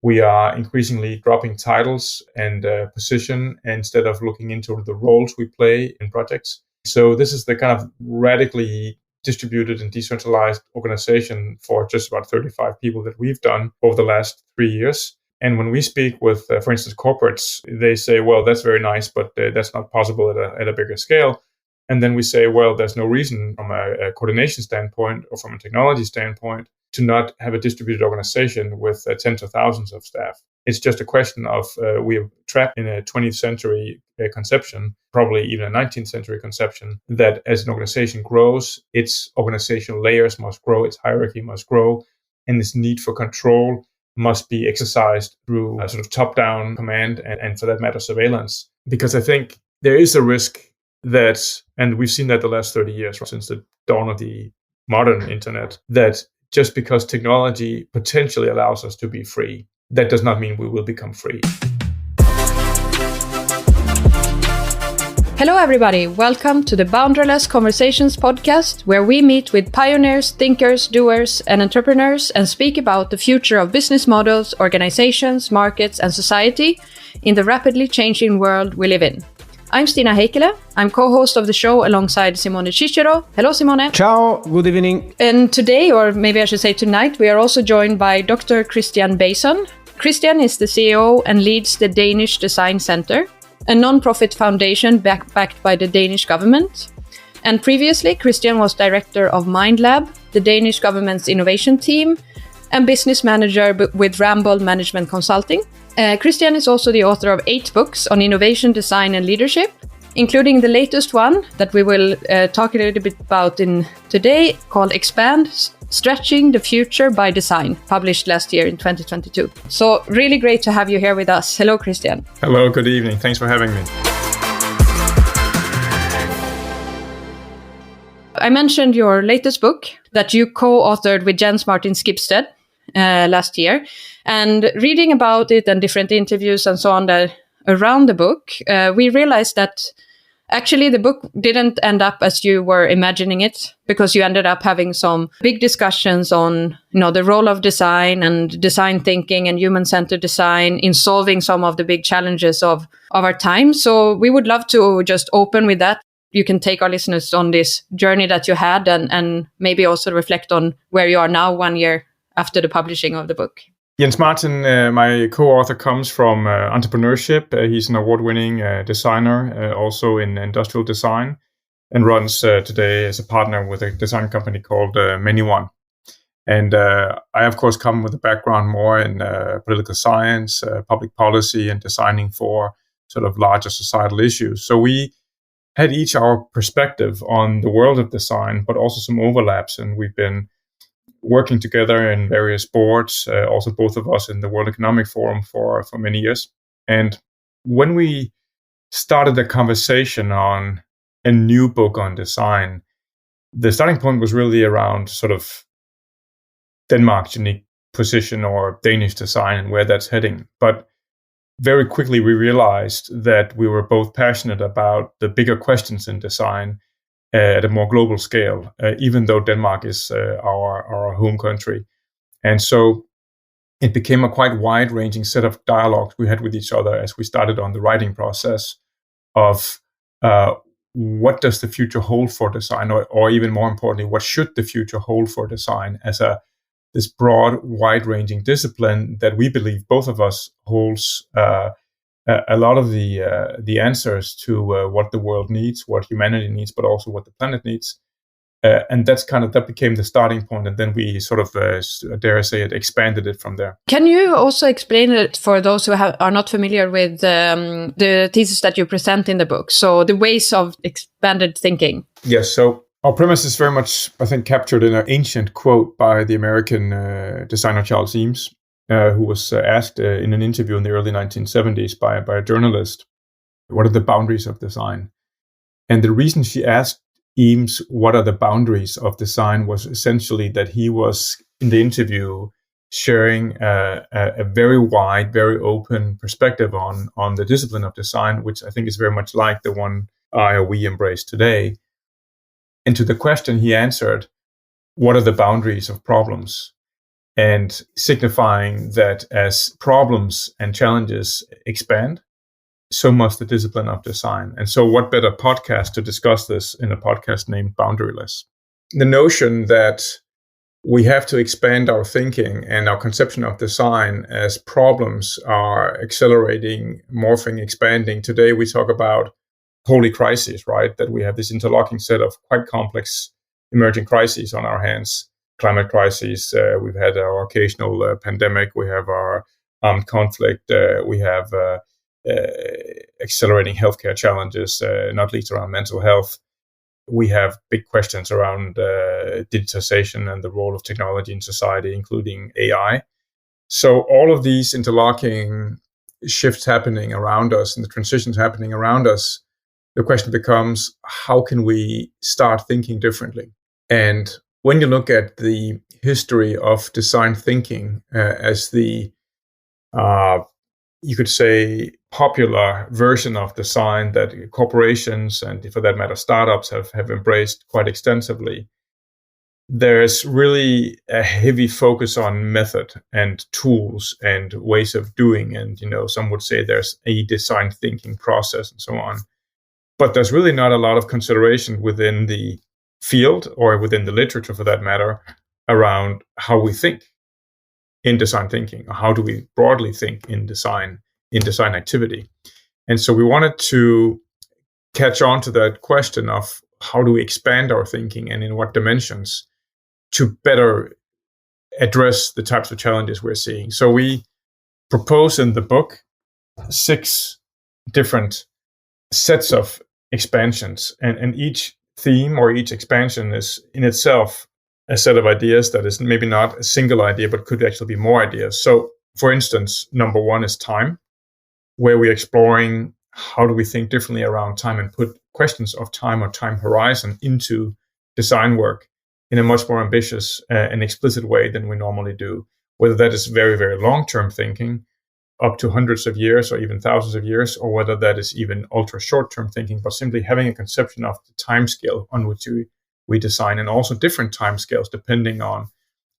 We are increasingly dropping titles and position instead of looking into the roles we play in projects. So this is the kind of radically distributed and decentralized organization for just about 35 people that we've done over the last 3 years. And when we speak with, for instance, corporates, they say, well, that's very nice, but that's not possible at a bigger scale. And then we say, well, there's no reason from a coordination standpoint or from a technology standpoint to not have a distributed organization with tens of thousands of staff. It's just a question of we are trapped in a 20th century conception, probably even a 19th century conception, that as an organization grows, its organizational layers must grow, its hierarchy must grow, and this need for control must be exercised through a sort of top-down command and for that matter, surveillance. Because I think there is a risk that, and we've seen that the last 30 years since the dawn of the modern internet, that just because technology potentially allows us to be free, that does not mean we will become free. Hello, everybody. Welcome to the Boundaryless Conversations podcast, where we meet with pioneers, thinkers, doers, and entrepreneurs and speak about the future of business models, organizations, markets, and society in the rapidly changing world we live in. I'm Stina Heikkilä. I'm co-host of the show alongside Simone Cicero. Hello, Simone. Ciao, good evening. And today, or maybe I should say tonight, we are also joined by Dr. Christian Bason. Christian is the CEO and leads the Danish Design Center, a non-profit foundation backed by the Danish government. And previously, Christian was director of MindLab, the Danish government's innovation team, and business manager with Ramboll Management Consulting. Christian is also the author of 8 books on innovation, design, and leadership, including the latest one that we will talk a little bit about in today, called Expand, Stretching the Future by Design, published last year in 2022. So really great to have you here with us. Hello, Christian. Hello, good evening. Thanks for having me. I mentioned your latest book that you co-authored with Jens Martin Skibsted last year. And reading about it and different interviews and so on around the book, we realized that actually the book didn't end up as you were imagining it, because you ended up having some big discussions on, the role of design and design thinking and human-centered design in solving some of the big challenges of our time. So we would love to just open with that. You can take our listeners on this journey that you had and maybe also reflect on where you are now 1 year after the publishing of the book. Jens Martin, my co-author, comes from entrepreneurship. He's an award-winning designer, also in industrial design, and runs today as a partner with a design company called Many1. And I, of course, come with a background more in political science, public policy, and designing for sort of larger societal issues. So we had each our perspective on the world of design, but also some overlaps, and we've been working together in various boards, also both of us in the World Economic Forum for many years. And when we started the conversation on a new book on design, the starting point was really around sort of Denmark's unique position or Danish design and where that's heading. But very quickly we realized that we were both passionate about the bigger questions in design at a more global scale, even though Denmark is our home country. And so it became a quite wide-ranging set of dialogues we had with each other as we started on the writing process of what does the future hold for design, or even more importantly, what should the future hold for design as this broad, wide-ranging discipline that we believe both of us holds a lot of the answers to what the world needs, what humanity needs, but also what the planet needs. And that became the starting point. And then we sort of, dare I say it, expanded it from there. Can you also explain it for those who are not familiar with the thesis that you present in the book? So the ways of expanded thinking. Yes. So our premise is very much, I think, captured in an ancient quote by the American designer Charles Eames, who was asked in an interview in the early 1970s by a journalist, what are the boundaries of design? And the reason she asked Eames, what are the boundaries of design, was essentially that he was, in the interview, sharing a very wide, very open perspective on the discipline of design, which I think is very much like the one we embrace today. And to the question he answered, what are the boundaries of problems? and signifying that as problems and challenges expand, so must the discipline of design. And so what better podcast to discuss this in a podcast named Boundaryless? The notion that we have to expand our thinking and our conception of design as problems are accelerating, morphing, expanding. Today we talk about holy crises, right? That we have this interlocking set of quite complex emerging crises on our hands. Climate crises, we've had our occasional pandemic, we have our armed conflict, we have accelerating healthcare challenges, not least around mental health. We have big questions around digitization and the role of technology in society, including AI. So all of these interlocking shifts happening around us and the transitions happening around us, the question becomes, how can we start thinking differently? And when you look at the history of design thinking as the, you could say, popular version of design that corporations and, for that matter, startups have embraced quite extensively, there's really a heavy focus on method and tools and ways of doing. And, some would say there's a design thinking process and so on. But there's really not a lot of consideration within the field or within the literature, for that matter, around how we think in design thinking, or how do we broadly think in design activity. And so we wanted to catch on to that question of how do we expand our thinking and in what dimensions to better address the types of challenges we're seeing. So we propose in the book 6 different sets of expansions, and each theme or each expansion is in itself a set of ideas that is maybe not a single idea, but could actually be more ideas. So, for instance, number 1 is time, where we're exploring how do we think differently around time and put questions of time or time horizon into design work in a much more ambitious and explicit way than we normally do, whether that is very, very long-term thinking, up to hundreds of years or even thousands of years, or whether that is even ultra short-term thinking, but simply having a conception of the time scale on which we design, and also different time scales depending on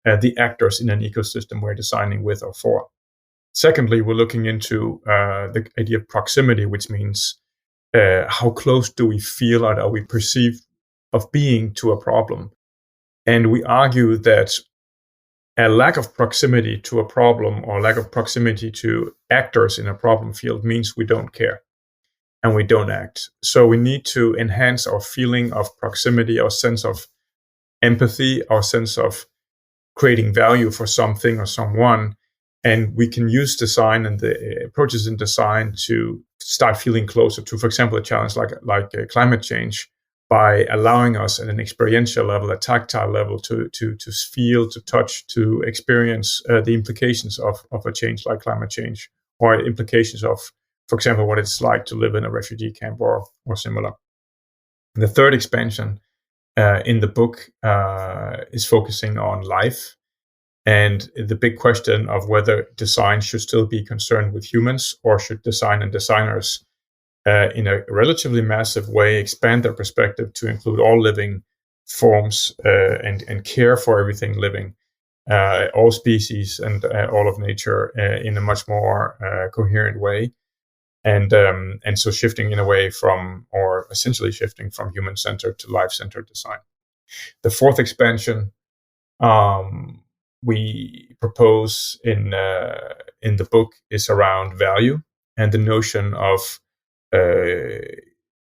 the actors in an ecosystem we're designing with or for. Secondly, we're looking into the idea of proximity, which means how close do we feel or are we perceived of being to a problem? And we argue that a lack of proximity to a problem or lack of proximity to actors in a problem field means we don't care and we don't act. So we need to enhance our feeling of proximity, our sense of empathy, our sense of creating value for something or someone. And we can use design and the approaches in design to start feeling closer to, for example, a challenge like climate change, by allowing us at an experiential level, a tactile level, to feel, to touch, to experience the implications of a change like climate change, or implications of, for example, what it's like to live in a refugee camp or similar. The third expansion in the book is focusing on life and the big question of whether design should still be concerned with humans, or should design and designers in a relatively massive way expand their perspective to include all living forms and care for everything living, all species and all of nature in a much more coherent way. And so shifting in a way from, or essentially shifting from human-centered to life-centered design. The fourth expansion we propose in the book is around value and the notion of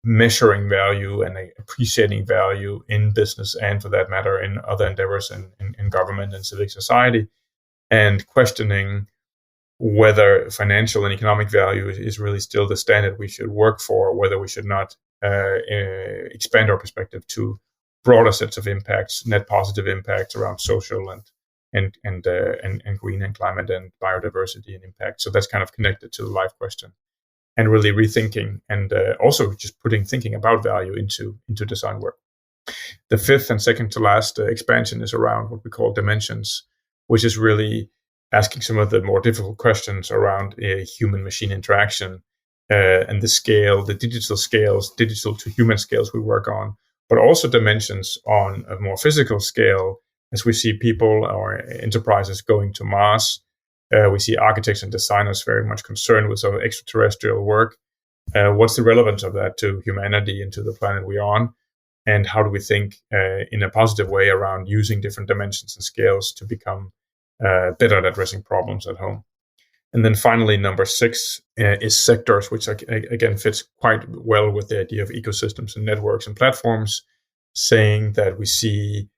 measuring value and appreciating value in business, and for that matter in other endeavors in government and civic society, and questioning whether financial and economic value is really still the standard we should work for, whether we should not expand our perspective to broader sets of impacts, net positive impacts around social and green and climate and biodiversity and impact. So that's kind of connected to the life question. And really rethinking and also just putting thinking about value into design work. The fifth and second to last expansion is around what we call dimensions, which is really asking some of the more difficult questions around human-machine interaction and the scale, the digital scales, digital to human scales we work on, but also dimensions on a more physical scale as we see people or enterprises going to Mars. We see architects and designers very much concerned with sort of extraterrestrial work. What's the relevance of that to humanity and to the planet we're on? And how do we think in a positive way around using different dimensions and scales to become better at addressing problems at home? And then finally, number 6 is sectors, which again fits quite well with the idea of ecosystems and networks and platforms, saying that we see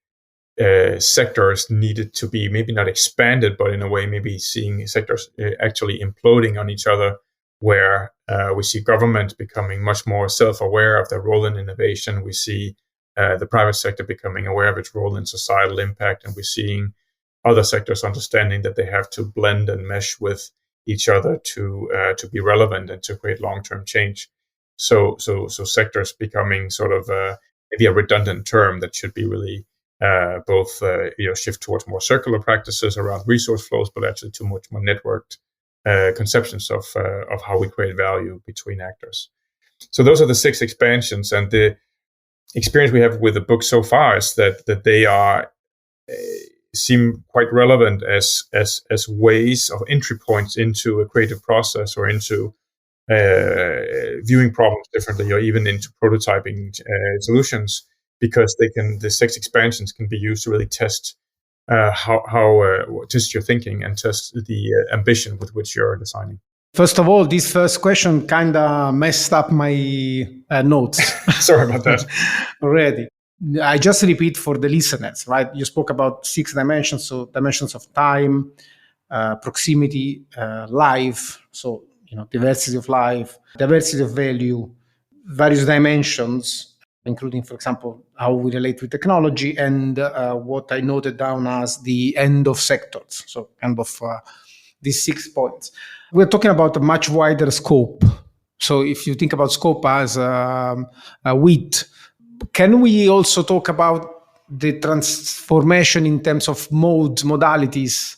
sectors needed to be maybe not expanded, but in a way maybe seeing sectors actually imploding on each other, where we see government becoming much more self-aware of their role in innovation. We see the private sector becoming aware of its role in societal impact, and we're seeing other sectors understanding that they have to blend and mesh with each other to be relevant and to create long-term change. So sectors becoming sort of maybe a redundant term that should be really both shift towards more circular practices around resource flows, but actually to much more networked conceptions of how we create value between actors. So those are the 6 expansions, and the experience we have with the book so far is that they are seem quite relevant as ways of entry points into a creative process or into viewing problems differently, or even into prototyping solutions, because the 6 expansions can be used to really test test your thinking and test the ambition with which you're designing. First of all, this first question kind of messed up my notes. Sorry about that. Already. I just repeat for the listeners, right? You spoke about 6 dimensions, so dimensions of time, proximity, life, so diversity of life, diversity of value, various dimensions, including, for example, how we relate with technology, and what I noted down as the end of sectors. So kind of these 6 points. We're talking about a much wider scope. So if you think about scope as a width, can we also talk about the transformation in terms of modes, modalities,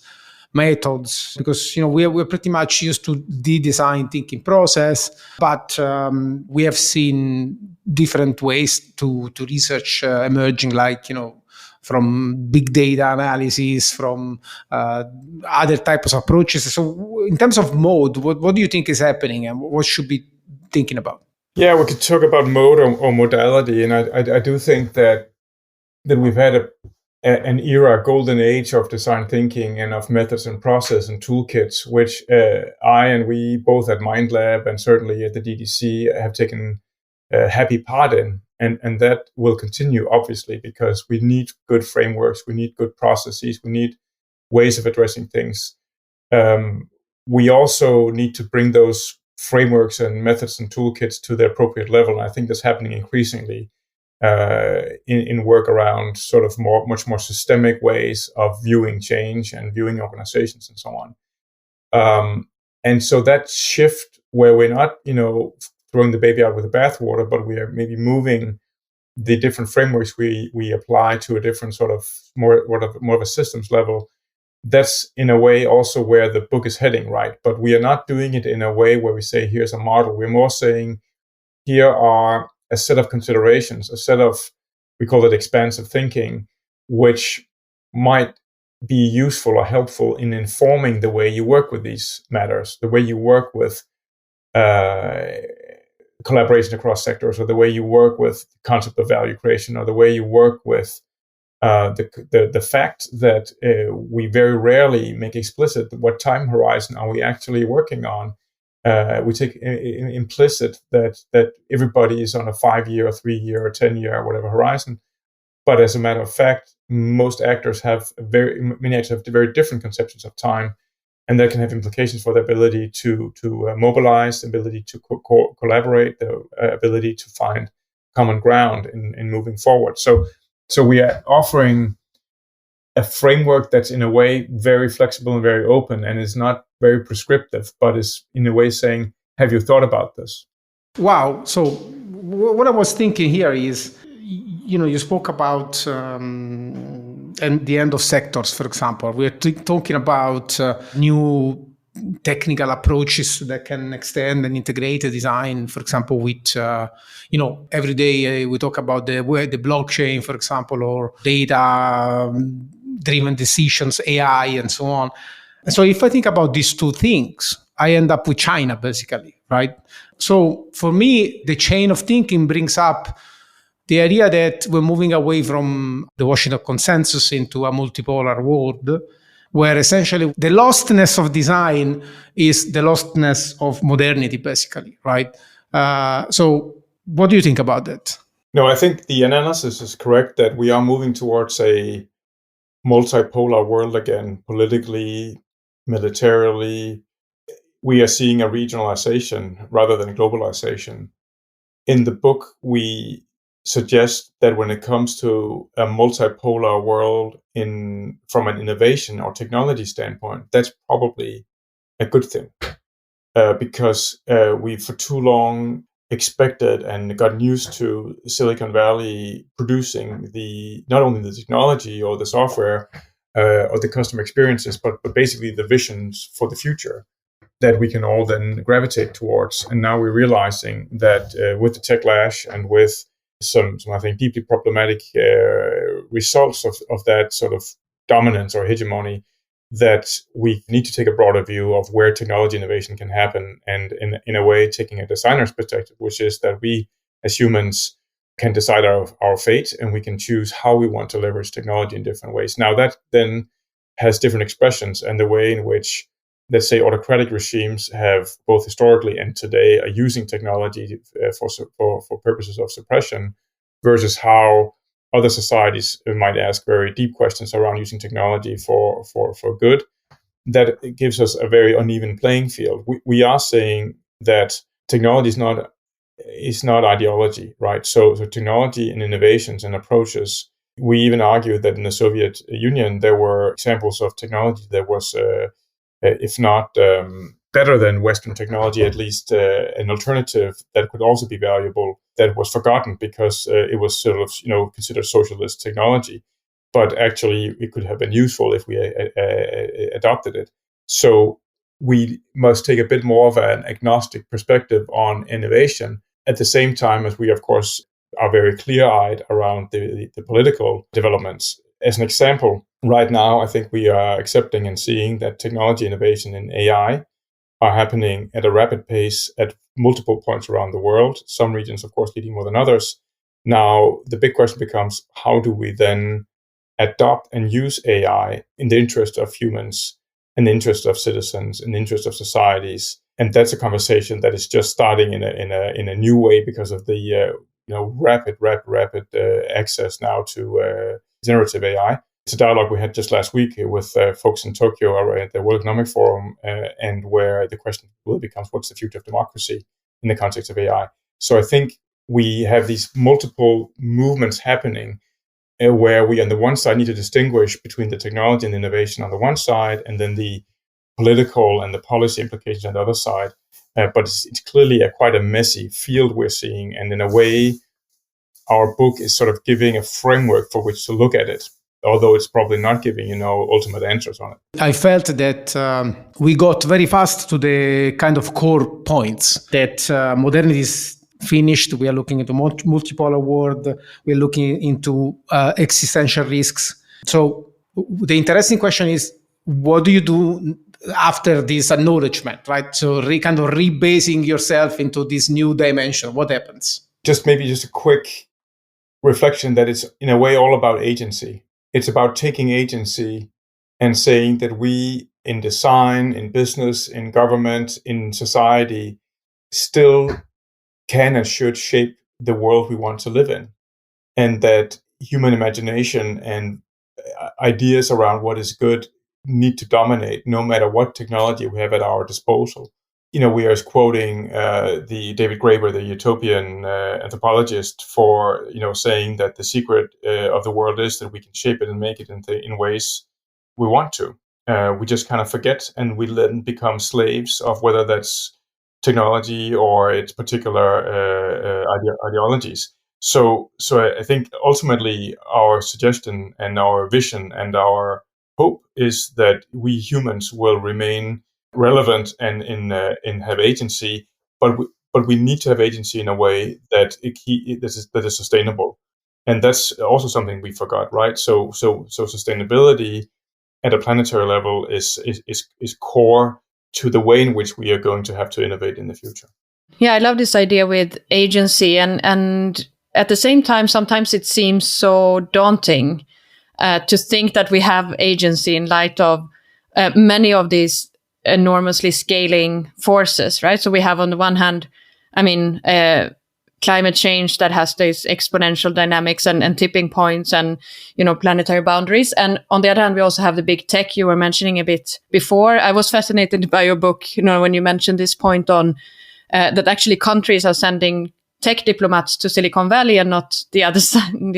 methods? Because we're pretty much used to the design thinking process, but we have seen different ways to research emerging, like from big data analysis, from other types of approaches. So in terms of mode, what do you think is happening, and what should we be thinking about? Yeah, we could talk about mode or modality, and I do think that we've had an era, a golden age of design thinking and of methods and process and toolkits, which I and we both at MindLab and certainly at the DDC have taken a happy part in, and that will continue, obviously, because we need good frameworks, we need good processes, we need ways of addressing things. We also need to bring those frameworks and methods and toolkits to the appropriate level. And I think that's happening increasingly in work around sort of much more systemic ways of viewing change and viewing organizations and so on. And so that shift where we're not, throwing the baby out with the bathwater, but we are maybe moving the different frameworks we apply to a different sort of more of a systems level. That's in a way also where the book is heading, right? But we are not doing it in a way where we say, here's a model. We're more saying, here are a set of considerations, a set of, we call it expansive thinking, which might be useful or helpful in informing the way you work with these matters, the way you work with collaboration across sectors, or the way you work with the concept of value creation, or the way you work with the fact that we very rarely make explicit what time horizon are we actually working on. We take implicit that everybody is on a 5-year, or 3-year, or 10-year, or whatever horizon. But as a matter of fact, most actors have many actors have very different conceptions of time, and that can have implications for the ability to mobilize, the ability to collaborate, the ability to find common ground in moving forward. So we are offering a framework that's in a way very flexible and very open, and is not very prescriptive, but is in a way saying, have you thought about this? Wow. So what I was thinking here is, you spoke about and the end of sectors, for example. We're talking about new technical approaches that can extend and integrate a design, for example, with, every day we talk about the blockchain, for example, or data driven decisions, AI, and so on. And so if I think about these two things, I end up with China, basically, right? So for me, the chain of thinking brings up the idea that we're moving away from the Washington Consensus into a multipolar world, where essentially the lostness of design is the lostness of modernity, basically, right? So what do you think about that? No, I think the analysis is correct that we are moving towards a multipolar world again, politically, militarily. We are seeing a regionalization rather than globalization. In the book, we suggest that when it comes to a multipolar world from an innovation or technology standpoint, that's probably a good thing because we for too long expected and gotten used to Silicon Valley producing not only the technology or the software or the customer experiences, but basically the visions for the future that we can all then gravitate towards. And now we're realizing that with the techlash and with some I think, deeply problematic results of that sort of dominance or hegemony, that we need to take a broader view of where technology innovation can happen. And in a way, taking a designer's perspective, which is that we as humans can decide our fate and we can choose how we want to leverage technology in different ways. Now that then has different expressions, and the way in which, let's say, autocratic regimes have both historically and today are using technology for purposes of suppression, versus how other societies might ask very deep questions around using technology for good. That gives us a very uneven playing field. We are saying that technology is not ideology, right? So technology and innovations and approaches. We even argue that in the Soviet Union there were examples of technology that was if not better than Western technology, at least an alternative that could also be valuable, that was forgotten because it was sort of, considered socialist technology. But actually, it could have been useful if we adopted it. So we must take a bit more of an agnostic perspective on innovation, at the same time as we, of course, are very clear-eyed around the political developments. As an example, right now, I think we are accepting and seeing that technology innovation in AI are happening at a rapid pace at multiple points around the world. Some regions, of course, leading more than others. Now, the big question becomes, how do we then adopt and use AI in the interest of humans, in the interest of citizens, in the interest of societies? And that's a conversation that is just starting in a new way because of the rapid access now to generative AI. It's a dialogue we had just last week with folks in Tokyo at the World Economic Forum, and where the question really becomes, what's the future of democracy in the context of AI? So I think we have these multiple movements happening where we, on the one side, need to distinguish between the technology and innovation on the one side, and then the political and the policy implications on the other side. But it's clearly quite a messy field we're seeing, and in a way, our book is sort of giving a framework for which to look at it, although it's probably not giving, ultimate answers on it. I felt that we got very fast to the kind of core points that modernity is finished. We are looking into multipolar world. We are looking into existential risks. So the interesting question is, what do you do after this acknowledgement, right? So kind of rebasing yourself into this new dimension. What happens? Just a quick reflection that it's in a way all about agency. It's about taking agency and saying that we, in design, in business, in government, in society, still can and should shape the world we want to live in. And that human imagination and ideas around what is good need to dominate no matter what technology we have at our disposal. We are quoting the David Graeber, the utopian anthropologist, for saying that the secret of the world is that we can shape it and make it in ways we want to. We just kind of forget, and we then become slaves of whether that's technology or its particular ideologies. So I think ultimately our suggestion and our vision and our hope is that we humans will remain relevant and have agency, but we need to have agency in a way that is sustainable. And that's also something we forgot, right? So sustainability at a planetary level is core to the way in which we are going to have to innovate in the future. Yeah, I love this idea with agency, and at the same time, sometimes it seems so daunting to think that we have agency in light of many of these enormously scaling forces, right? So we have on the one hand, climate change that has these exponential dynamics and tipping points and, planetary boundaries. And on the other hand, we also have the big tech you were mentioning a bit before. I was fascinated by your book, when you mentioned this point on that actually countries are sending tech diplomats to Silicon Valley and not the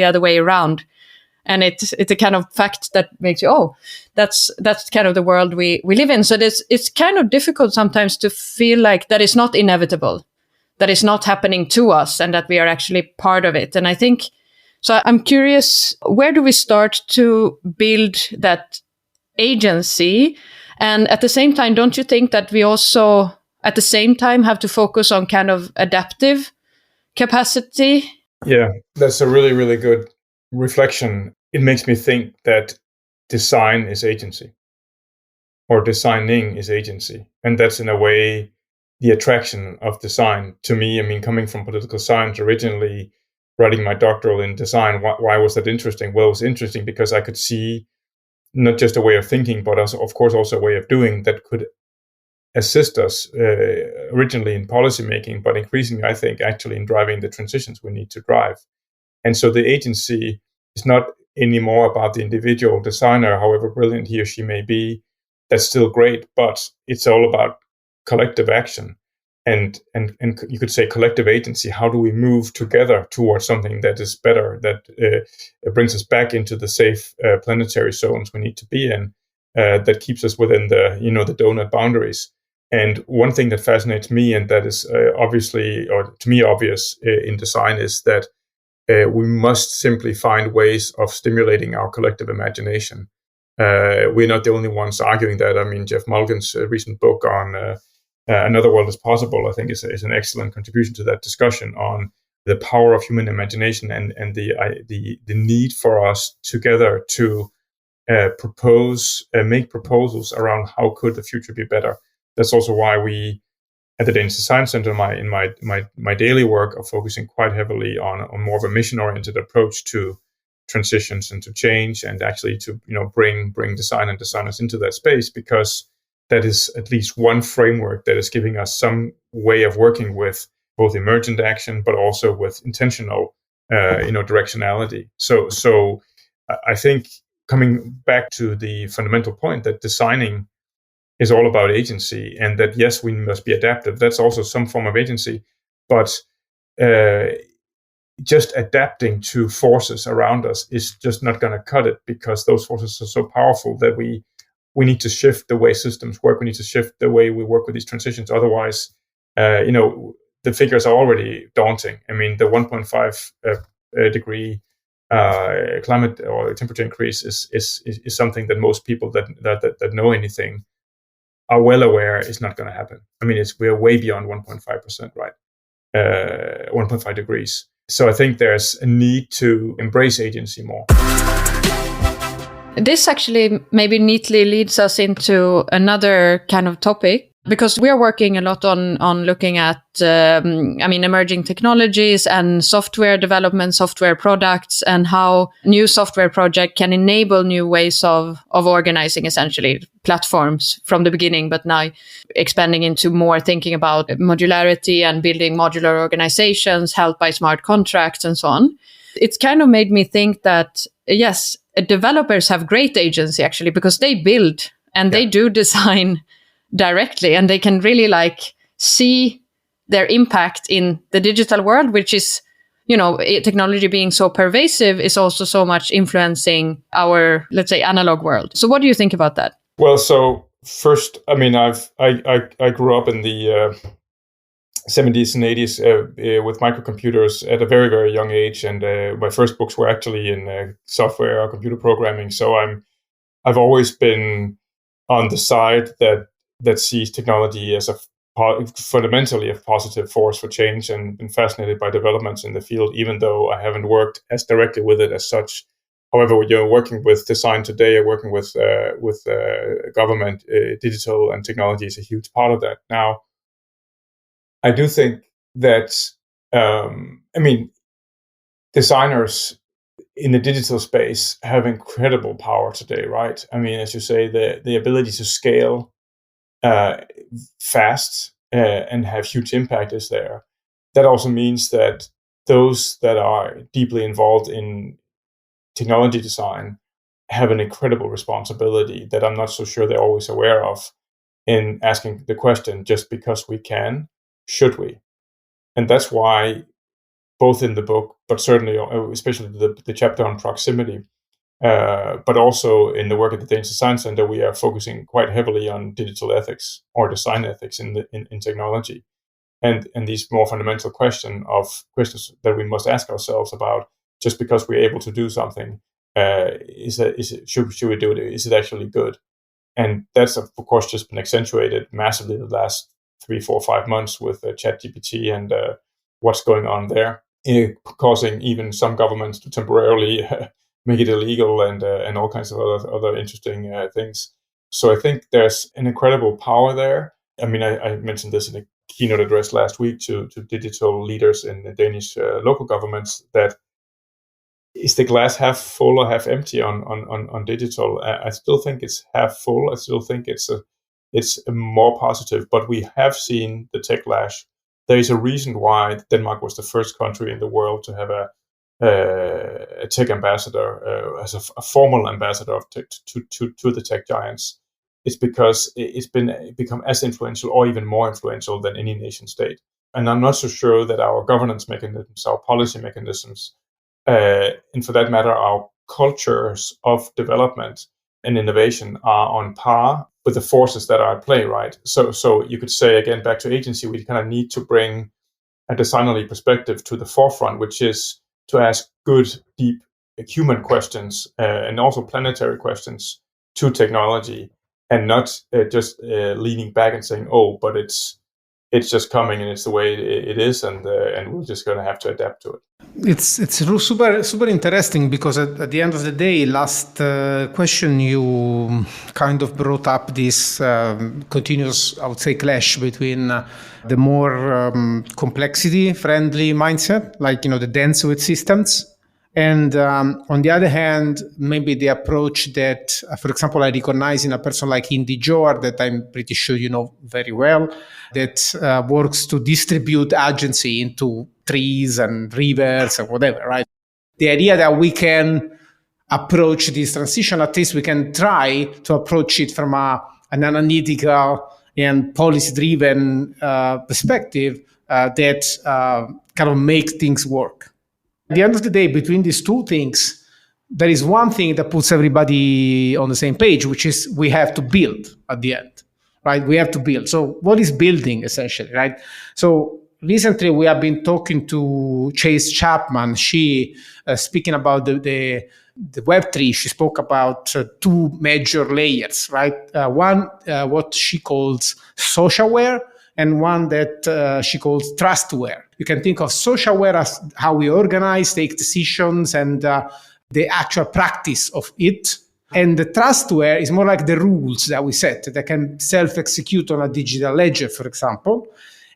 other way around. And it's a kind of fact that makes you, that's kind of the world we live in. So it's kind of difficult sometimes to feel like that is not inevitable, that is not happening to us, and that we are actually part of it. And I think, so I'm curious, where do we start to build that agency? And at the same time, don't you think that we also, at the same time, have to focus on kind of adaptive capacity? Yeah, that's a really, really good reflection. It makes me think that design is agency, or designing is agency. And that's in a way the attraction of design to me. Coming from political science originally, writing my doctoral in design, why was that interesting? Well, it was interesting because I could see not just a way of thinking, but also, of course, also a way of doing that could assist us originally in policymaking, but increasingly, I think, actually in driving the transitions we need to drive. And so the agency is not anymore about the individual designer, however brilliant he or she may be. That's still great, but it's all about collective action and you could say collective agency. How do we move together towards something that is better, that brings us back into the safe planetary zones we need to be in, that keeps us within the the donut boundaries. And one thing that fascinates me, and that is obviously, or to me obvious in design, is that we must simply find ways of stimulating our collective imagination. We're not the only ones arguing that. Jeff Mulgan's recent book on Another World is Possible, I think, is an excellent contribution to that discussion on the power of human imagination and the need for us together to make proposals around how could the future be better. That's also why we at the Danish Design Center, in my daily work, are focusing quite heavily on more of a mission-oriented approach to transitions and to change, and actually to bring design and designers into that space, because that is at least one framework that is giving us some way of working with both emergent action, but also with intentional directionality. So I think, coming back to the fundamental point that designing is all about agency, and that yes, we must be adaptive. That's also some form of agency, but just adapting to forces around us is just not going to cut it, because those forces are so powerful that we need to shift the way systems work. We need to shift the way we work with these transitions. Otherwise, the figures are already daunting. The 1.5 degree climate or temperature increase is something that most people that know anything are well aware is not going to happen. We're way beyond 1.5%, right? 1.5 degrees. So I think there's a need to embrace agency more. This actually maybe neatly leads us into another kind of topic, because we are working a lot on looking at emerging technologies and software development, software products, and how new software project can enable new ways of organizing, essentially platforms from the beginning, but now expanding into more thinking about modularity and building modular organizations helped by smart contracts and so on. It's kind of made me think that, yes, developers have great agency actually, because they build and they do design directly, and they can really see their impact in the digital world, which is, technology being so pervasive is also so much influencing our, let's say, analog world. So what do you think about that? Well, so first, I grew up in the 70s and 80s with microcomputers at a very, very young age, and my first books were actually in software or computer programming. So I've always been on the side that sees technology as a fundamentally a positive force for change, and been fascinated by developments in the field, even though I haven't worked as directly with it as such. However, you're working with design today, or working with government, digital and technology is a huge part of that. Now, I do think that, designers in the digital space have incredible power today, right? I mean, as you say, the ability to scale fast and have huge impact is there. That also means that those that are deeply involved in technology design have an incredible responsibility that I'm not so sure they're always aware of, in asking the question, just because we can, should we? And that's why, both in the book, but certainly, especially the chapter on proximity, but also in the work at the Danish Design Center, we are focusing quite heavily on digital ethics or design ethics in technology, and these more fundamental questions that we must ask ourselves about. Just because we're able to do something, should we do it? Is it actually good? And that's of course just been accentuated massively the last 3, 4, 5 months with ChatGPT and what's going on there, causing even some governments to temporarily make it illegal and all kinds of other interesting things. So I think there's an incredible power there. I mean, I mentioned this in a keynote address last week to digital leaders in the Danish local governments, that is the glass half full or half empty on digital? I still think it's half full. I still think it's more positive, but we have seen the techlash. There is a reason why Denmark was the first country in the world to have a tech ambassador, as a formal ambassador to the tech giants. It's because it's become as influential or even more influential than any nation state. And I'm not so sure that our governance mechanisms, our policy mechanisms, and for that matter, our cultures of development and innovation are on par with the forces that are at play, right? So you could say, again, back to agency, we kind of need to bring a designerly perspective to the forefront, which is to ask good, deep human questions and also planetary questions to technology, and not just leaning back and saying, "Oh, but it's just coming and it's the way it is, and we're just going to have to adapt to it." It's super interesting, because at the end of the day, last question, you kind of brought up this continuous, I would say, clash between the more complexity friendly mindset, like the dense with systems, and on the other hand, maybe the approach that, for example, I recognize in a person like Indy Joar, that I'm pretty sure you know very well, that works to distribute agency into trees and rivers and whatever, right? The idea that we can approach this transition, at least we can try to approach it from an analytical and policy-driven perspective that kind of make things work. At the end of the day, between these two things, there is one thing that puts everybody on the same page, which is we have to build at the end, right? We have to build. So what is building, essentially, right? So recently we have been talking to Chase Chapman. She, speaking about the Web3, she spoke about two major layers, right? One, what she calls socialware, and one that she calls trustware. You can think of socialware as how we organize, take decisions, and the actual practice of it. And the trustware is more like the rules that we set that can self-execute on a digital ledger, for example.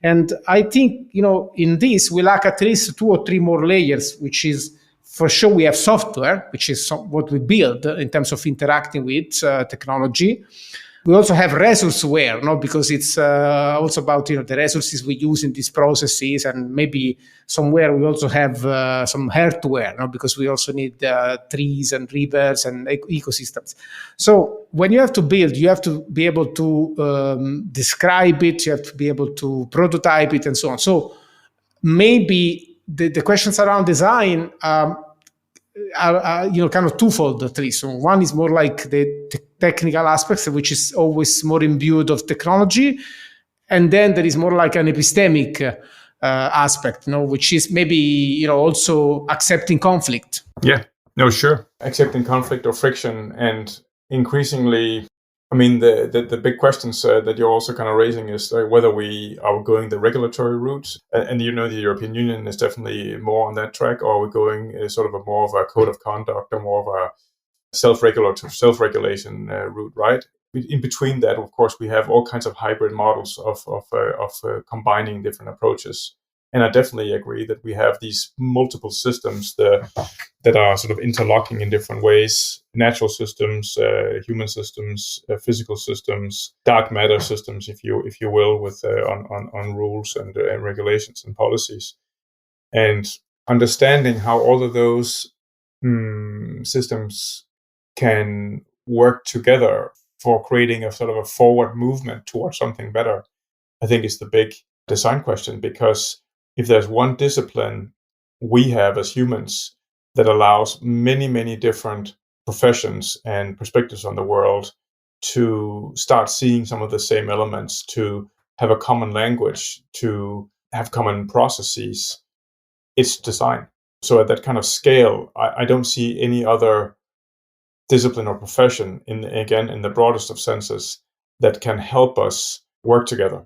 And I think, in this, we lack at least 2 or 3 more layers, which is, for sure, we have software, which is what we build in terms of interacting with technology. We also have resourceware, because it's also about the resources we use in these processes, and maybe somewhere we also have some hardware, because we also need trees and rivers and ecosystems. So when you have to build, you have to be able to describe it, you have to be able to prototype it, and so on. So maybe the questions around design are kind of twofold, at least. So one is more like the technical aspects, which is always more imbued of technology, and then there is more like an epistemic aspect, which is maybe also accepting conflict. Yeah, no, sure, accepting conflict or friction, and increasingly I mean, the big questions that you're also kind of raising is whether we are going the regulatory route, and you know the European Union is definitely more on that track, or are we going sort of a more of a code of conduct or more of a self-regulation route, right? In between that, of course, we have all kinds of hybrid models of combining different approaches. And I definitely agree that we have these multiple systems that are sort of interlocking in different ways: natural systems, human systems, physical systems, dark matter systems, if you will, with on rules and regulations and policies. And understanding how all of those systems can work together for creating a sort of a forward movement towards something better, I think is the big design question. Because if there's one discipline we have as humans that allows many, many different professions and perspectives on the world to start seeing some of the same elements, to have a common language, to have common processes, it's design. So at that kind of scale, I don't see any other discipline or profession, in the broadest of senses, that can help us work together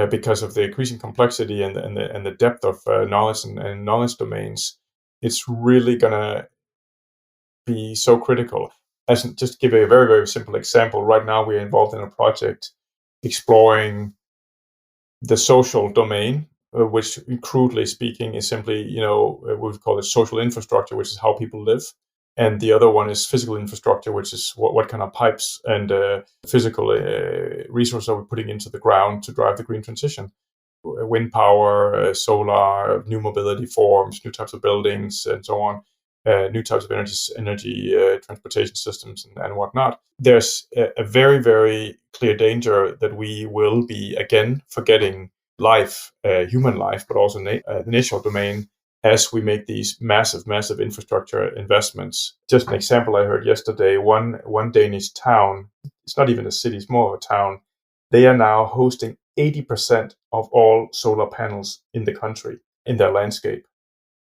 because of the increasing complexity and the depth of knowledge and knowledge domains. It's really gonna be so critical. As just to give a very, very simple example, right now we're involved in a project exploring the social domain, which crudely speaking is simply, we would call it social infrastructure, which is how people live. And the other one is physical infrastructure, which is what kind of pipes and physical resources are we putting into the ground to drive the green transition. Wind power, solar, new mobility forms, new types of buildings, and so on. New types of energy transportation systems and whatnot. There's a very, very clear danger that we will be, again, forgetting life, human life, but also the natural domain as we make these massive, massive infrastructure investments. Just an example I heard yesterday, one Danish town, it's not even a city, it's more of a town, they are now hosting 80% of all solar panels in the country, in their landscape.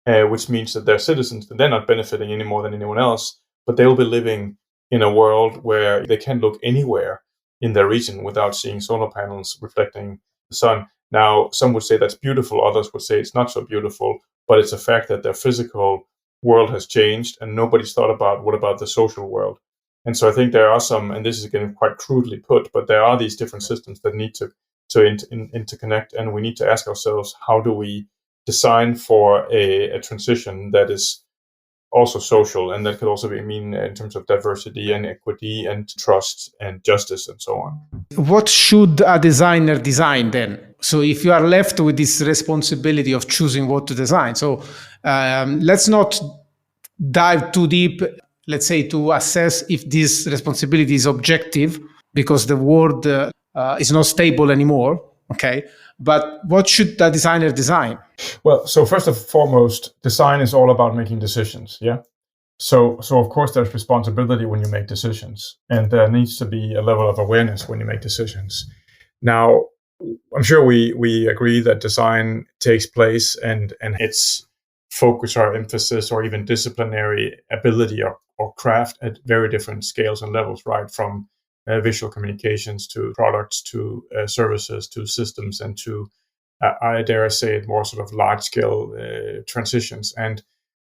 Which means that their citizens, they're not benefiting any more than anyone else, but they'll be living in a world where they can look anywhere in their region without seeing solar panels reflecting the sun. Now, some would say that's beautiful, others would say it's not so beautiful, but it's a fact that their physical world has changed and nobody's thought about what about the social world. And so I think there are some, and this is again quite crudely put, but there are these different systems that need to interconnect, and we need to ask ourselves, how do we design for a transition that is also social, and that could also mean in terms of diversity and equity and trust and justice and so on. What should a designer design then? So if you are left with this responsibility of choosing what to design, so let's not dive too deep, let's say, to assess if this responsibility is objective, because the world is not stable anymore. Okay. But what should the designer design? Well, so first and foremost, design is all about making decisions. Yeah. So of course there's responsibility when you make decisions, and there needs to be a level of awareness when you make decisions. Now, I'm sure we agree that design takes place and its focus or emphasis or even disciplinary ability or craft at very different scales and levels, right? From visual communications to products to services to systems and to, I dare say it, more sort of large-scale transitions. And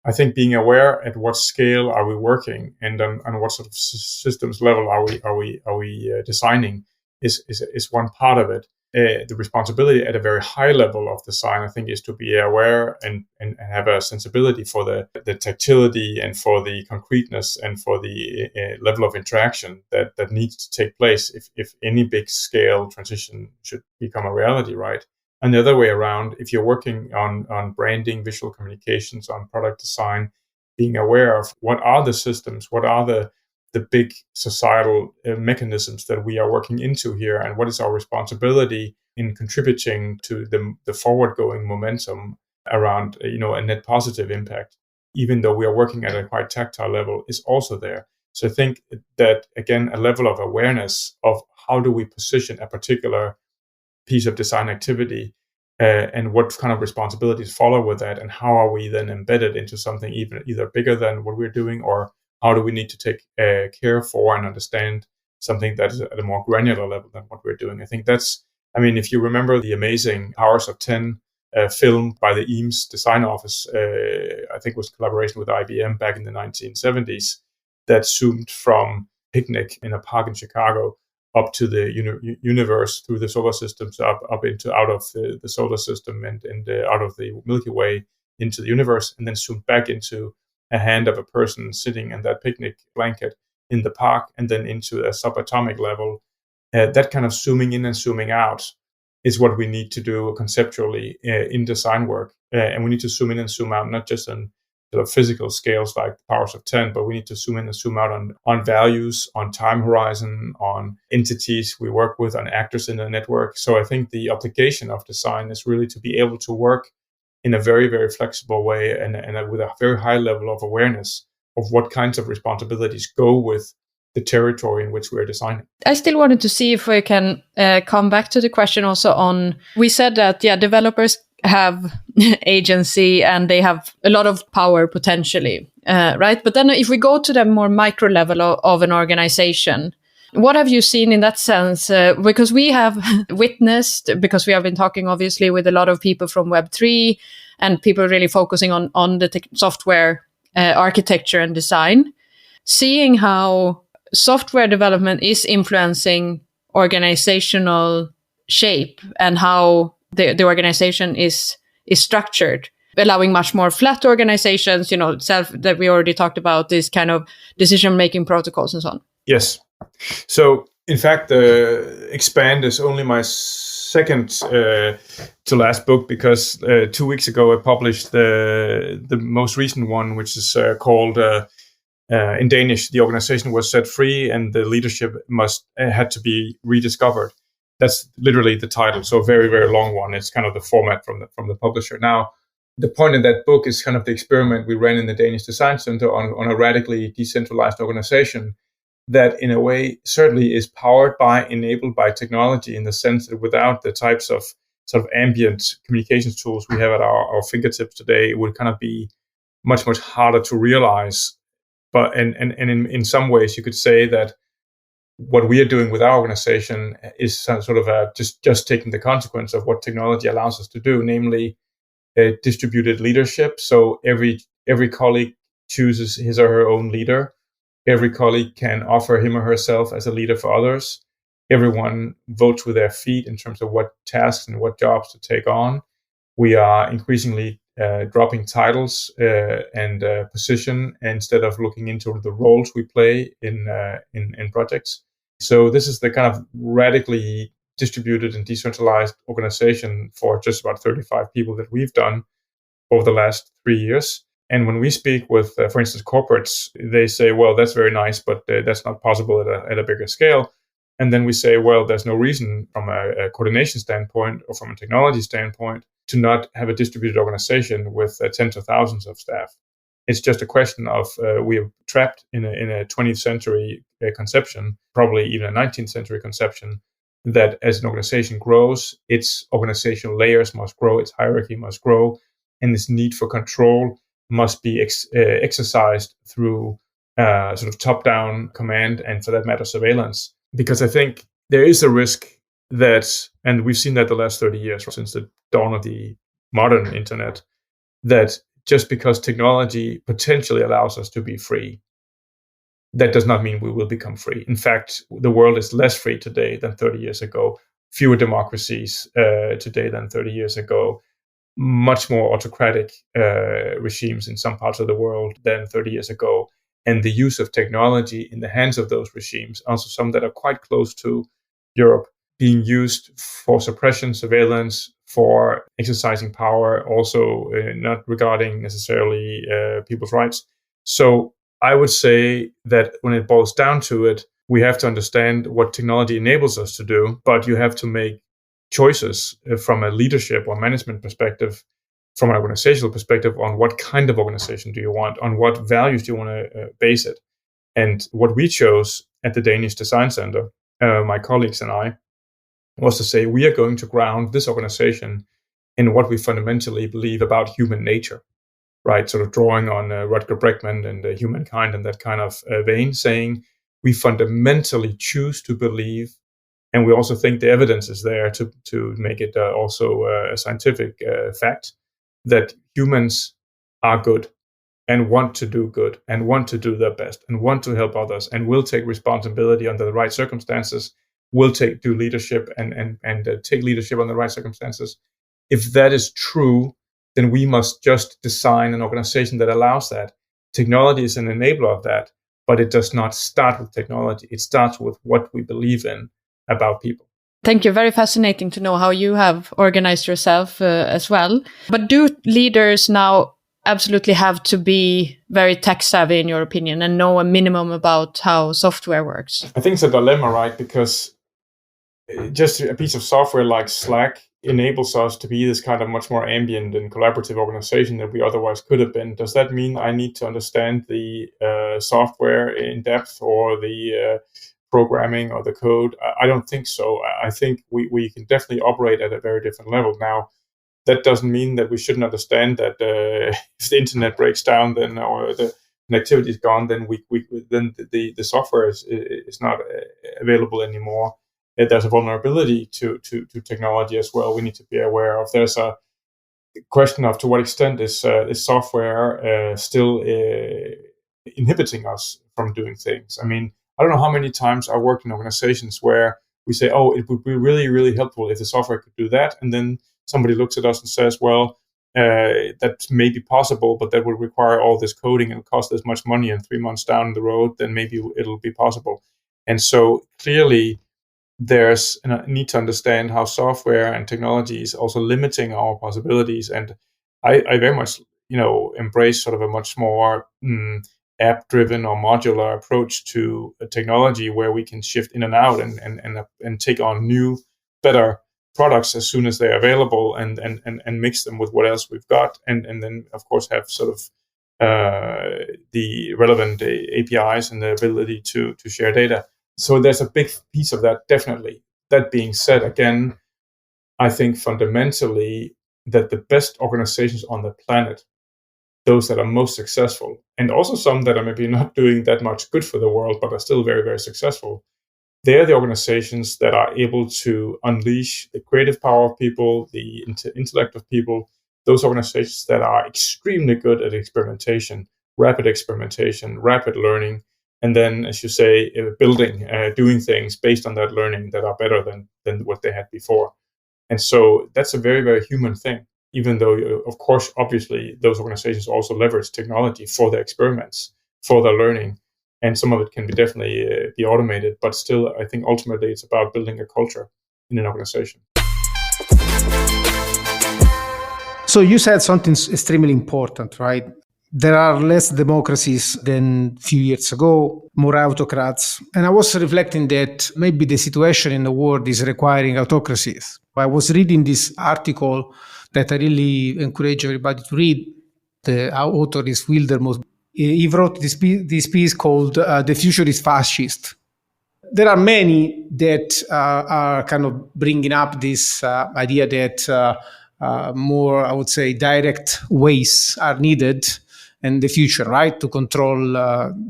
I think being aware at what scale are we working and on what sort of systems level are we designing is one part of it. The responsibility at a very high level of design, I think, is to be aware and have a sensibility for the tactility and for the concreteness and for the level of interaction that needs to take place if any big scale transition should become a reality, right? And the other way around, if you're working on branding, visual communications, on product design, being aware of what are the systems, what are the big societal mechanisms that we are working into here, and what is our responsibility in contributing to the forward-going momentum around a net positive impact, even though we are working at a quite tactile level, is also there. So I think that, again, a level of awareness of how do we position a particular piece of design activity and what kind of responsibilities follow with that, and how are we then embedded into something either bigger than what we're doing, or how do we need to take care for and understand something that is at a more granular level than what we're doing. I think if you remember the amazing Powers of 10 film by the Eames Design Office, I think it was collaboration with IBM back in the 1970s, that zoomed from picnic in a park in Chicago up to the universe through the solar systems, out of the solar system and out of the Milky Way into the universe, and then zoomed back into a hand of a person sitting in that picnic blanket in the park, and then into a subatomic level. That kind of zooming in and zooming out is what we need to do conceptually in design work. And we need to zoom in and zoom out, not just on sort of physical scales like Powers of 10, but we need to zoom in and zoom out on values, on time horizon, on entities we work with, on actors in the network. So I think the application of design is really to be able to work in a very, very flexible way and with a very high level of awareness of what kinds of responsibilities go with the territory in which we're designing. I still wanted to see if we can come back to the question also on, we said that, developers have agency and they have a lot of power potentially, right? But then if we go to the more micro level of an organization, what have you seen in that sense? Because we have witnessed, because we have been talking obviously with a lot of people from Web3 and people really focusing on the software architecture and design, seeing how software development is influencing organizational shape and how the organization is structured, allowing much more flat organizations, that we already talked about, this kind of decision-making protocols and so on. Yes. So, in fact, Expand is only my second to last book, because 2 weeks ago I published the most recent one, which is called, in Danish, The Organization Was Set Free and the Leadership had to be Rediscovered. That's literally the title. So a very, very long one. It's kind of the format from the publisher. Now, the point in that book is kind of the experiment we ran in the Danish Design Center on a radically decentralized organization that in a way certainly is enabled by technology, in the sense that without the types of sort of ambient communications tools we have at our fingertips today, it would kind of be much, much harder to realize. But and in some ways you could say that what we are doing with our organization is sort of just taking the consequence of what technology allows us to do, namely distributed leadership. So every colleague chooses his or her own leader. Every colleague can offer him or herself as a leader for others. Everyone votes with their feet in terms of what tasks and what jobs to take on. We are increasingly dropping titles and position instead of looking into the roles we play in projects. So this is the kind of radically distributed and decentralized organization for just about 35 people that we've done over the last 3 years. And when we speak with, for instance, corporates, they say, well, that's very nice, but that's not possible at a bigger scale. And then we say, well, there's no reason from a coordination standpoint or from a technology standpoint to not have a distributed organization with tens of thousands of staff. It's just a question of we are trapped in a 20th century conception, probably even a 19th century conception, that as an organization grows, its organizational layers must grow, its hierarchy must grow, and this need for control must be exercised through sort of top-down command and, for that matter, surveillance. Because I think there is a risk that, and we've seen that the last 30 years, since the dawn of the modern internet, that just because technology potentially allows us to be free, that does not mean we will become free. In fact, the world is less free today than 30 years ago, fewer democracies today than 30 years ago, much more autocratic regimes in some parts of the world than 30 years ago. And the use of technology in the hands of those regimes, also some that are quite close to Europe, being used for suppression, surveillance, for exercising power, also not regarding necessarily people's rights. So I would say that when it boils down to it, we have to understand what technology enables us to do, but you have to make choices from a leadership or management perspective, from an organizational perspective, on what kind of organization do you want, on what values do you want to base it. And what we chose at the Danish Design Center, my colleagues and I, was to say we are going to ground this organization in what we fundamentally believe about human nature, right? Sort of drawing on Rutger Bregman and humankind and that kind of vein, saying we fundamentally choose to believe, and we also think the evidence is there to make it also a scientific fact, that humans are good and want to do good and want to do their best and want to help others and will take responsibility under the right circumstances, will do leadership and take leadership under the right circumstances. If that is true, then we must just design an organization that allows that. Technology is an enabler of that, but it does not start with technology. It starts with what we believe in about people. Thank you. Very fascinating to know how you have organized yourself as well. But do leaders now absolutely have to be very tech savvy, in your opinion, and know a minimum about how software works? I think it's a dilemma, right? Because just a piece of software like Slack enables us to be this kind of much more ambient and collaborative organization that we otherwise could have been. Does that mean I need to understand the software in depth, or the programming or the code? I don't think so. I think we can definitely operate at a very different level now. That doesn't mean that we shouldn't understand that if the internet breaks down, then or the connectivity is gone, then then the software is not available anymore. There's a vulnerability to technology as well. We need to be aware of. There's a question of to what extent is software still inhibiting us from doing things. I mean, I don't know how many times I worked in organizations where we say, "Oh, it would be really, really helpful if the software could do that," and then somebody looks at us and says, "Well, that may be possible, but that would require all this coding and cost this much money. And 3 months down the road, then maybe it'll be possible." And so clearly, there's a need to understand how software and technology is also limiting our possibilities. And I very much, embrace sort of a much more app-driven or modular approach to technology, where we can shift in and out and take on new, better products as soon as they're available, and mix them with what else we've got, and then of course have sort of the relevant APIs and the ability to share data. So there's a big piece of that, definitely. That being said, again, I think fundamentally that the best organizations on the planet, those that are most successful, and also some that are maybe not doing that much good for the world but are still very, very successful, they're the organizations that are able to unleash the creative power of people, the intellect of people, those organizations that are extremely good at experimentation, rapid learning, and then, as you say, building, doing things based on that learning that are better than what they had before. And so that's a very, very human thing, even though, of course, obviously, those organizations also leverage technology for their experiments, for their learning. And some of it can be definitely be automated, but still, I think ultimately it's about building a culture in an organization. So you said something extremely important, right? There are less democracies than a few years ago, more autocrats. And I was reflecting that maybe the situation in the world is requiring autocracies. I was reading this article that I really encourage everybody to read. The author is Wildermuth. He wrote this piece called "The Future is Fascist." There are many that are kind of bringing up this idea that more, I would say, direct ways are needed in the future, right, to control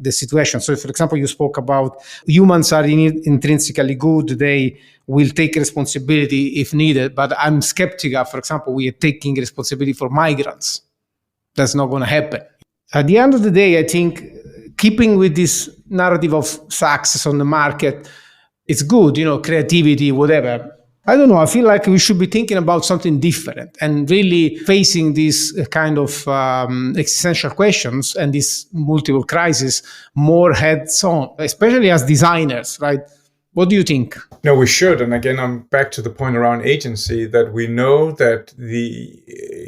the situation. So, for example, you spoke about humans are intrinsically good. They will take responsibility if needed. But I'm skeptical, for example, we are taking responsibility for migrants. That's not going to happen. At the end of the day, I think keeping with this narrative of success on the market, it's good, creativity, whatever. I don't know. I feel like we should be thinking about something different and really facing these kind of existential questions and these multiple crises more heads on, especially as designers, right? What do you think? No, we should. And again, I'm back to the point around agency, that we know that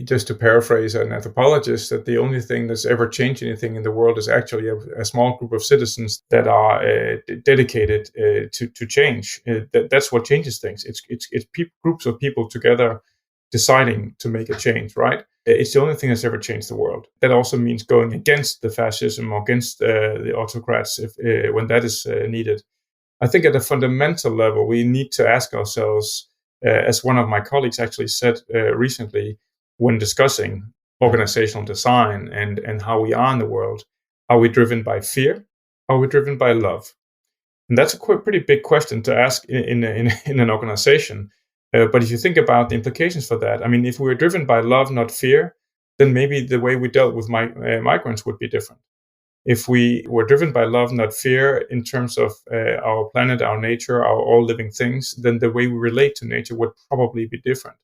just to paraphrase an anthropologist, that the only thing that's ever changed anything in the world is actually a small group of citizens that are dedicated to change. That's what changes things. It's groups of people together deciding to make a change, right? It's the only thing that's ever changed the world. That also means going against the fascism or against the autocrats when that is needed. I think at a fundamental level, we need to ask ourselves, as one of my colleagues actually said recently when discussing organizational design and how we are in the world, are we driven by fear? Are we driven by love? And that's a pretty big question to ask in an organization. But if you think about the implications for that, I mean, if we were driven by love, not fear, then maybe the way we dealt with migrants would be different. If we were driven by love, not fear, in terms of our planet, our nature, our all living things, then the way we relate to nature would probably be different.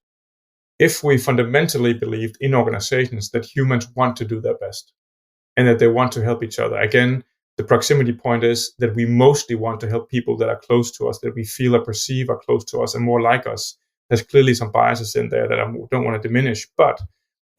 If we fundamentally believed in organizations that humans want to do their best and that they want to help each other, again, the proximity point is that we mostly want to help people that are close to us, that we feel or perceive are close to us and more like us. There's clearly some biases in there that I don't want to diminish. But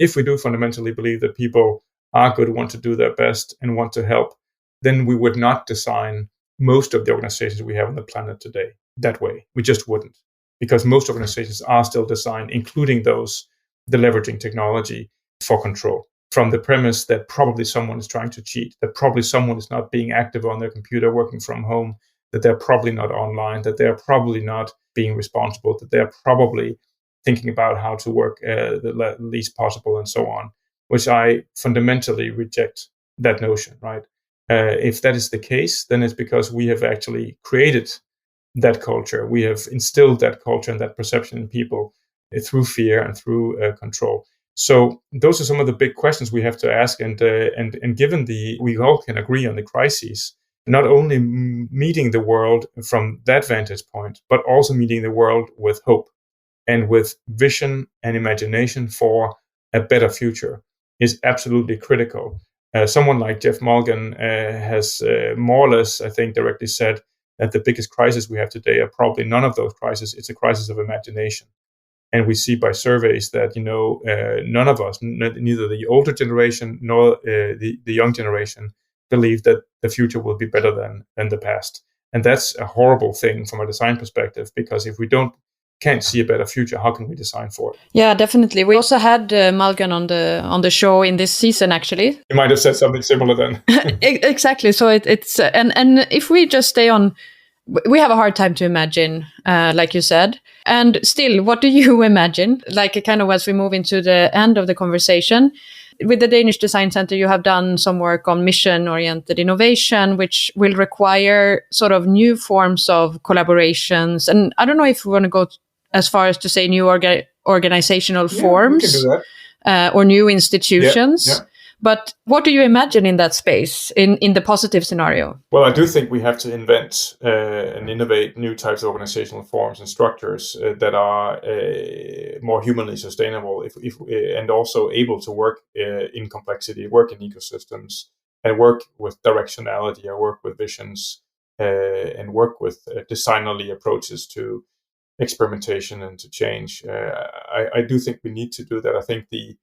if we do fundamentally believe that people are good, want to do their best and want to help, then we would not design most of the organizations we have on the planet today that way. We just wouldn't, because most organizations are still designed, including those that leveraging technology for control, from the premise that probably someone is trying to cheat, that probably someone is not being active on their computer working from home, that they're probably not online, that they're probably not being responsible, that they're probably thinking about how to work the least possible and so on, which I fundamentally reject that notion, right? If that is the case, then it's because we have actually created that culture. We have instilled that culture and that perception in people through fear and through control. So those are some of the big questions we have to ask. And given we all can agree on the crises, not only meeting the world from that vantage point, but also meeting the world with hope and with vision and imagination for a better future is absolutely critical. Someone like Jeff Mulgan has more or less, I think, directly said that the biggest crisis we have today are probably none of those crises. It's a crisis of imagination. And we see by surveys that, none of us, neither the older generation nor the young generation, believe that the future will be better than the past. And that's a horrible thing from a design perspective, because if we can't see a better future, how can we design for it? Yeah, definitely. We also had Mulgan on the show in this season, actually. You might have said something similar then. Exactly. So it's and if we just stay on, we have a hard time to imagine, like you said. And still, what do you imagine? Like, kind of as we move into the end of the conversation, with the Danish Design Center, you have done some work on mission-oriented innovation, which will require sort of new forms of collaborations. And I don't know if we want to go as far as to say new organizational forms, we can do that. Or new institutions. Yeah. But what do you imagine in that space, in the positive scenario? Well, I do think we have to invent and innovate new types of organizational forms and structures that are more humanly sustainable, and also able to work in complexity, work in ecosystems, and work with directionality, or work with visions, and work with designerly approaches to experimentation and to change. I do think we need to do that. I think the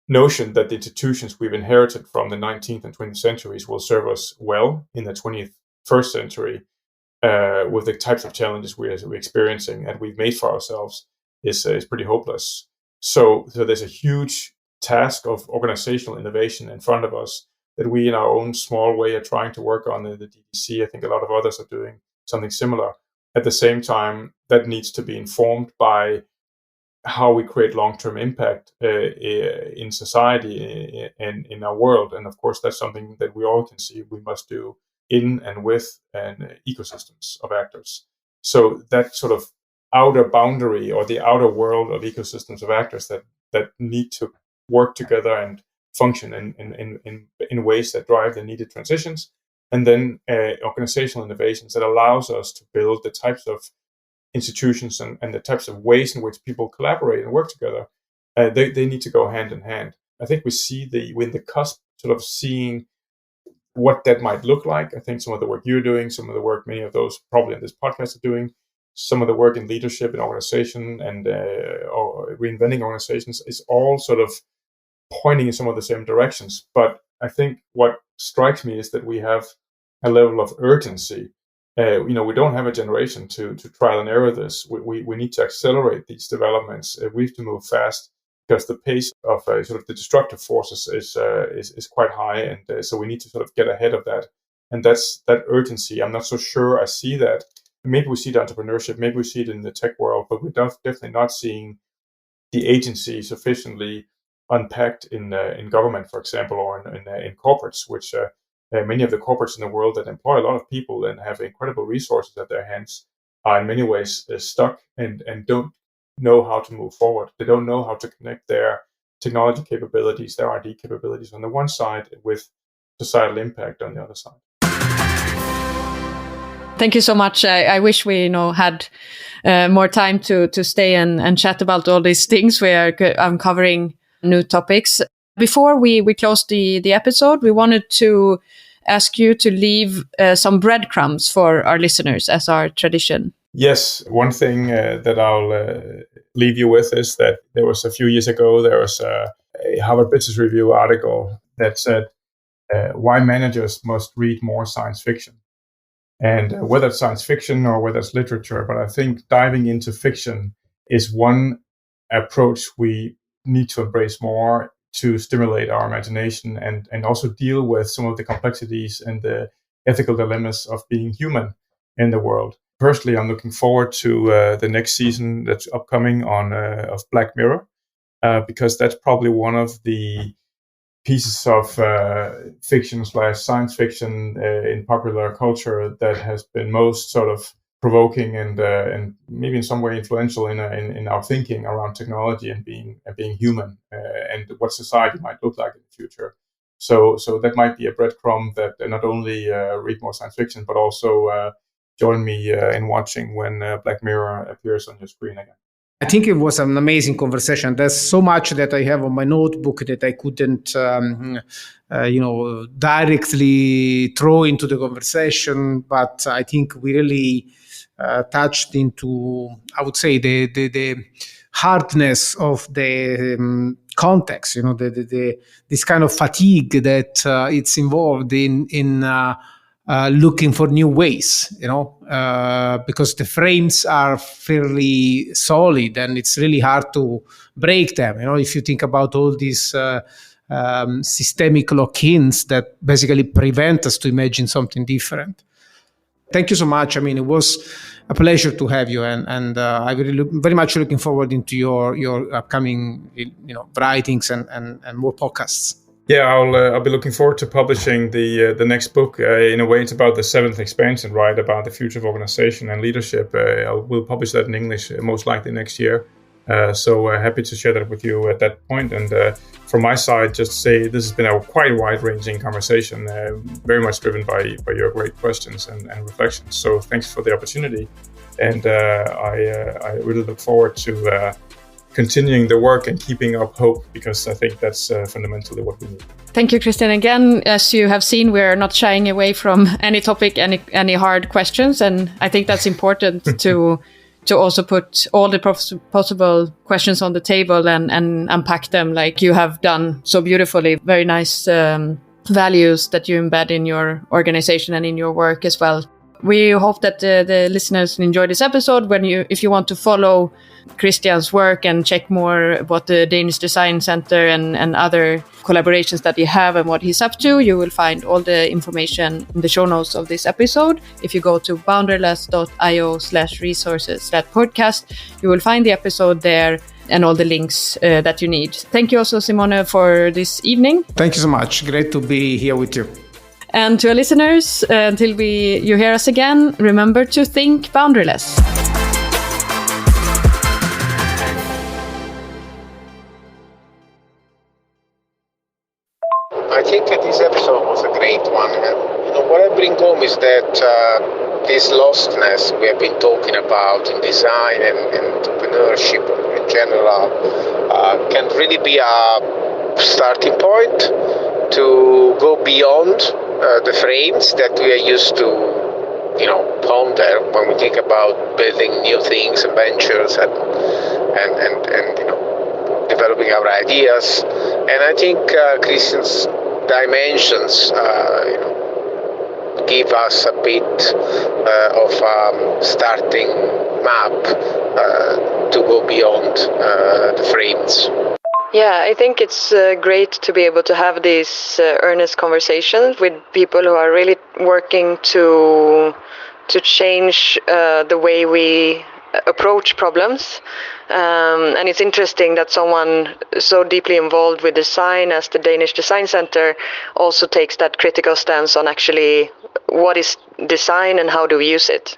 notion that the institutions we've inherited from the 19th and 20th centuries will serve us well in the 21st century with the types of challenges we're experiencing and we've made for ourselves is pretty hopeless. So there's a huge task of organizational innovation in front of us that we in our own small way are trying to work on in the DDC. I think a lot of others are doing something similar. At the same time, that needs to be informed by how we create long-term impact in society and in our world. And of course, that's something that we all can see we must do in and with ecosystems of actors. So that sort of outer boundary or the outer world of ecosystems of actors that need to work together and function in ways that drive the needed transitions. And then organizational innovations that allows us to build the types of institutions and the types of ways in which people collaborate and work together, they need to go hand in hand. I think we're in the cusp sort of seeing what that might look like. I think some of the work you're doing, some of the work many of those probably in this podcast are doing, some of the work in leadership and organization and or reinventing organizations is all sort of pointing in some of the same directions. But I think what strikes me is that we have a level of urgency. We don't have a generation to trial and error this. We need to accelerate these developments. We have to move fast because the pace of sort of the destructive forces is quite high, and so we need to sort of get ahead of that. And that's that urgency. I'm not so sure I see that. Maybe we see the entrepreneurship, maybe we see it in the tech world, but we're definitely not seeing the agency sufficiently unpacked in government, for example, or in corporates, which many of the corporates in the world that employ a lot of people and have incredible resources at their hands are in many ways stuck and don't know how to move forward. They don't know how to connect their technology capabilities, their R&D capabilities on the one side with societal impact on the other side. Thank you so much. I wish we had more time to stay and chat about all these things. We are uncovering new topics. Before we close the episode, we wanted to ask you to leave some breadcrumbs for our listeners as our tradition. Yes, one thing that I'll leave you with is that there was a few years ago, there was a Harvard Business Review article that said why managers must read more science fiction. And whether it's science fiction or whether it's literature, but I think diving into fiction is one approach we need to embrace more to stimulate our imagination and also deal with some of the complexities and the ethical dilemmas of being human in the world. Personally, I'm looking forward to the next season that's upcoming of Black Mirror, because that's probably one of the pieces of fiction/science fiction in popular culture that has been most sort of provoking and maybe in some way influential in our thinking around technology and being human and what society might look like in the future. So that might be a breadcrumb that not only read more science fiction, but also join me in watching when Black Mirror appears on your screen again. I think it was an amazing conversation. There's so much that I have on my notebook that I couldn't, directly throw into the conversation. But I think we really touched into, I would say, the hardness of the context. This kind of fatigue that it's involved in looking for new ways, because the frames are fairly solid and it's really hard to break them. If you think about all these systemic lock-ins that basically prevent us to imagine something different. Thank you so much. I mean, it was a pleasure to have you, and I very much looking forward into your upcoming, writings and more podcasts. Yeah, I'll be looking forward to publishing the next book. In a way, it's about the 7th expansion, right? About the future of organization and leadership. We'll publish that in English most likely next year. So happy to share that with you at that point. And from my side, just to say this has been a quite wide-ranging conversation, very much driven by your great questions and reflections. So thanks for the opportunity. And I really look forward to continuing the work and keeping up hope, because I think that's fundamentally what we need. Thank you, Christian. Again, as you have seen, we're not shying away from any topic, any hard questions. And I think that's important to also put all the possible questions on the table and unpack them like you have done so beautifully. Very nice values that you embed in your organization and in your work as well. We hope that the listeners enjoy this episode. If you want to follow Christian's work and check more about the Danish Design Center and other collaborations that he have and what he's up to, you will find all the information in the show notes of this episode. If you go to boundaryless.io/resources/podcast, you will find the episode there and all the links that you need. Thank you also, Simone, for this evening. Thank you so much. Great to be here with you. And to our listeners, until you hear us again, remember to think boundaryless. I think that this episode was a great one. And, what I bring home is that this lostness we have been talking about in design and entrepreneurship in general can really be a starting point to go beyond the frames that we are used to, ponder when we think about building new things and ventures and developing our ideas. And I think Christian's dimensions, give us a bit of starting map to go beyond the frames. Yeah, I think it's great to be able to have these earnest conversations with people who are really working to change the way we approach problems. And it's interesting that someone so deeply involved with design as the Danish Design Center also takes that critical stance on actually what is design and how do we use it.